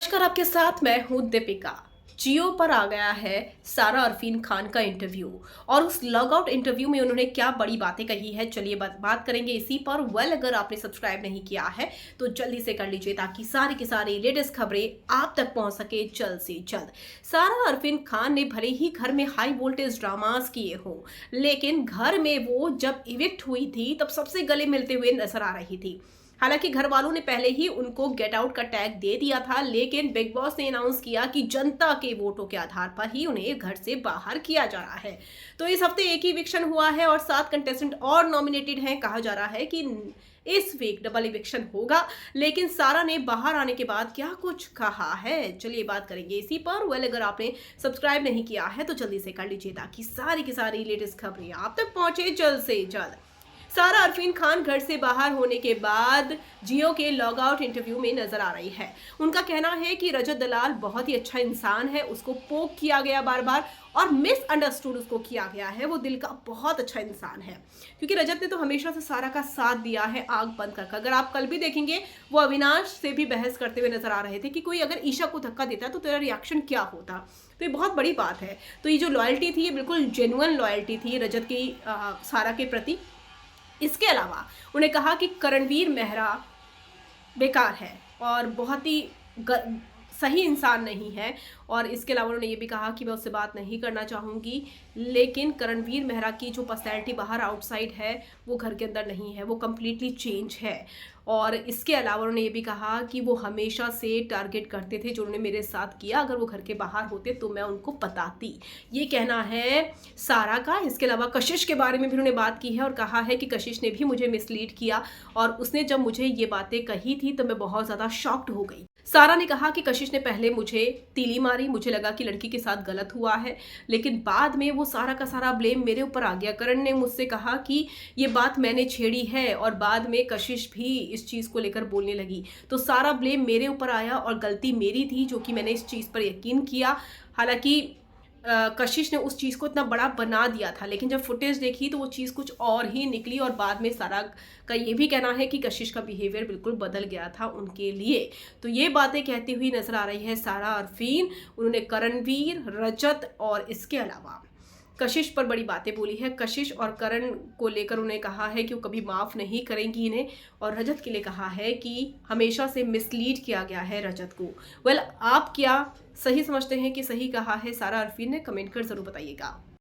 नमस्कार, आपके साथ मैं हूं दीपिका। जियो पर आ गया है सारा अरफीन खान का इंटरव्यू और उस लॉग आउट इंटरव्यू में उन्होंने क्या बड़ी बातें कही है, चलिए बात करेंगे इसी पर। अगर आपने सब्सक्राइब नहीं किया है तो जल्दी से कर लीजिए ताकि सारी की सारी लेटेस्ट खबरें आप तक पहुंच सके जल्द से जल्द। सारा अरफीन खान ने भले ही घर में हाई वोल्टेज ड्रामास किए हों, लेकिन घर में वो जब इविक्ट हुई थी तब सबसे गले मिलते हुए नजर आ रही थी। हालांकि घर वालों ने पहले ही उनको गेट आउट का टैग दे दिया था, लेकिन बिग बॉस ने अनाउंस किया कि जनता के वोटों के आधार पर ही उन्हें घर से बाहर किया जा रहा है। तो इस हफ्ते एक ही इविक्शन हुआ है और 7 कंटेस्टेंट और नॉमिनेटेड हैं। कहा जा रहा है कि इस वीक डबल इविक्शन होगा, लेकिन सारा ने बाहर आने के बाद क्या कुछ कहा है, चलिए बात करेंगे इसी पर। अगर आपने सब्सक्राइब नहीं किया है तो जल्दी से कर लीजिए ताकि सारी की सारी लेटेस्ट खबरें आप तक पहुंचे जल्द से जल्द। सारा अरफीन खान घर से बाहर होने के बाद जियो के लॉग आउट इंटरव्यू में नजर आ रही है। उनका कहना है कि रजत दलाल बहुत ही अच्छा इंसान है, उसको पोक किया गया बार बार और मिसअंडरस्टूड उसको किया गया है। वो दिल का बहुत अच्छा इंसान है, क्योंकि रजत ने तो हमेशा से सारा का साथ दिया है आग बंद करके। अगर आप कल भी देखेंगे, वो अविनाश से भी बहस करते हुए नजर आ रहे थे कि कोई अगर ईशा को धक्का देता तो तेरा रिएक्शन क्या होता। तो ये बहुत बड़ी बात है। तो ये जो लॉयल्टी थी, ये बिल्कुल जेन्युइन लॉयल्टी थी रजत की सारा के प्रति। इसके अलावा उन्हें कहा कि करणवीर मेहरा बेकार है और बहुत ही सही इंसान नहीं है। और इसके अलावा उन्होंने ये भी कहा कि मैं उससे बात नहीं करना चाहूँगी, लेकिन करणवीर मेहरा की जो पर्सनैलिटी बाहर आउटसाइड है वो घर के अंदर नहीं है, वो कम्प्लीटली चेंज है। और इसके अलावा उन्होंने ये भी कहा कि वो हमेशा से टारगेट करते थे जो उन्होंने मेरे साथ किया, अगर वो घर के बाहर होते तो मैं उनको बताती। ये कहना है सारा का। इसके अलावा कशिश के बारे में भी उन्होंने बात की है और कहा है कि कशिश ने भी मुझे मिसलीड किया और उसने जब मुझे ये बातें कही थी तो मैं बहुत ज़्यादा शॉक्ड हो गई। सारा ने कहा कि कशिश ने पहले मुझे तीली मारी, मुझे लगा कि लड़की के साथ गलत हुआ है, लेकिन बाद में वो सारा का सारा ब्लेम मेरे ऊपर आ गया। करण ने मुझसे कहा कि ये बात मैंने छेड़ी है और बाद में कशिश भी इस चीज़ को लेकर बोलने लगी, तो सारा ब्लेम मेरे ऊपर आया और गलती मेरी थी जो कि मैंने इस चीज़ पर यकीन किया। हालांकि कशिश ने उस चीज़ को इतना बड़ा बना दिया था, लेकिन जब फुटेज देखी तो वो चीज़ कुछ और ही निकली। और बाद में सारा का ये भी कहना है कि कशिश का बिहेवियर बिल्कुल बदल गया था उनके लिए। तो ये बातें कहती हुई नजर आ रही है सारा अरफीन। उन्होंने करणवीर, रजत और इसके अलावा कशिश पर बड़ी बातें बोली है। कशिश और करण को लेकर उन्होंने कहा है कि वो कभी माफ़ नहीं करेंगी इन्हें, और रजत के लिए कहा है कि हमेशा से मिसलीड किया गया है रजत को। आप क्या सही समझते हैं कि सही कहा है सारा अरफीन ने? कमेंट कर ज़रूर बताइएगा।